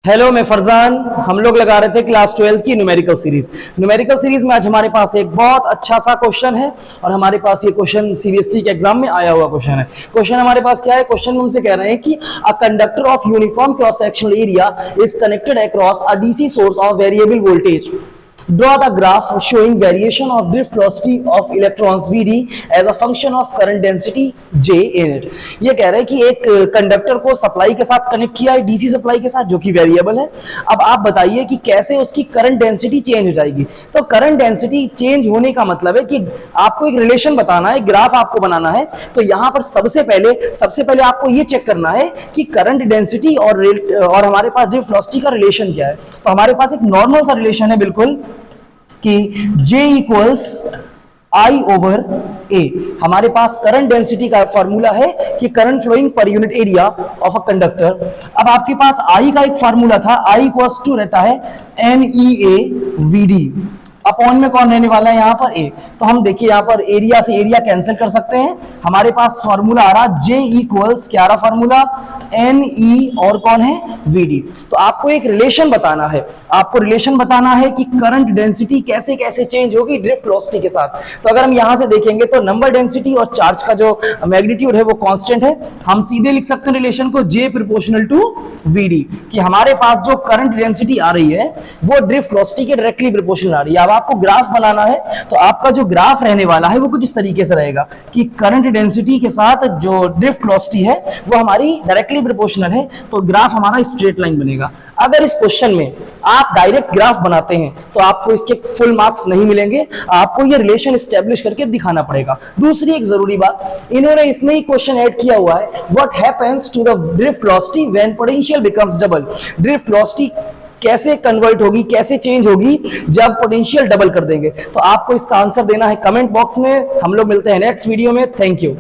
Hello, मैं फरजान। हम लोग लगा रहे थे क्लास 12 की न्यूमेरिकल सीरीज में आज हमारे पास एक बहुत अच्छा सा क्वेश्चन है और हमारे पास ये क्वेश्चन सीबीएसई के एग्जाम में आया हुआ क्वेश्चन है। क्वेश्चन हमारे पास क्या है? क्वेश्चन में हमसे कह रहे हैं कि a conductor of uniform cross sectional area is connected across a DC source of variable voltage. Draw the graph showing variation of drift velocity of electrons Vd as a function of current density J in it। ये कह रहे हैं कि एक conductor को supply के साथ connect किया है, डीसी सप्लाई के साथ, जो कि वेरिएबल है। अब आप बताइए कि कैसे उसकी करंट डेंसिटी चेंज हो जाएगी। तो करंट डेंसिटी चेंज होने का मतलब है कि आपको एक रिलेशन बताना है, ग्राफ आपको बनाना है। तो यहां पर सबसे पहले आपको ये चेक करना है कि करंट डेंसिटी और हमारे पास ड्रिफ्ट वेलोसिटी का रिलेशन क्या है। तो हमारे पास एक नॉर्मल सा रिलेशन है बिल्कुल कि J equals I over A। हमारे पास करंट डेंसिटी का फॉर्मूला है कि current flowing per unit area of a conductor. अब आपके पास I का एक फॉर्मूला था, I इक्वल्स टू रहता है NEA VD। अपॉन में कौन रहने वाला है यहाँ पर? A। तो हम देखिए यहाँ पर एरिया से एरिया कैंसिल कर सकते हैं। हमारे पास फॉर्मूला आ रहा J इक्वल्स क्या रहा फॉर्मूला? NE और कौन है? VD। तो आपको एक रिलेशन बताना है, आपको रिलेशन बताना है कि करंट डेंसिटी कैसे कैसे चेंज होगी ड्रिफ्ट वेलोसिटी के साथ। तो अगर हम यहां से देखेंगे तो नंबर डेंसिटी और चार्ज का जो मैग्नीट्यूड है वो कांस्टेंट है। हम सीधे लिख सकते हैं रिलेशन को J प्रोपोर्शनल टू VD, कि हमारे पास जो करंट डेंसिटी आ रही है वो ड्रिफ्ट वेलोसिटी के डायरेक्टली प्रोपोर्शनल आ रही है। अब आपको ग्राफ बनाना है, तो आपका जो ग्राफ रहने वाला है वो कुछ इस तरीके से रहेगा कि करंट डेंसिटी के साथ जो ड्रिफ्ट वेलोसिटी है वो हमारी डायरेक्टली प्रोपोर्शनल है। तो ग्राफ हमारा स्ट्रेट लाइन बनेगा। अगर इस क्वेश्चन में आप डायरेक्ट ग्राफ बनाते हैं तो आपको इसके फुल मार्क्स नहीं मिलेंगे, आपको ये रिलेशन एस्टेब्लिश करके दिखाना पड़ेगा। दूसरी एक जरूरी बात, इन्होंने इसमें ही क्वेश्चन ऐड किया हुआ है, what happens to the drift velocity when potential becomes double. Drift velocity कैसे कन्वर्ट होगी, कैसे चेंज होगी जब पोटेंशियल डबल कर देंगे। तो आपको इसका आंसर देना है कमेंट बॉक्स में। हम लोग मिलते हैं नेक्स्ट वीडियो में। Thank you.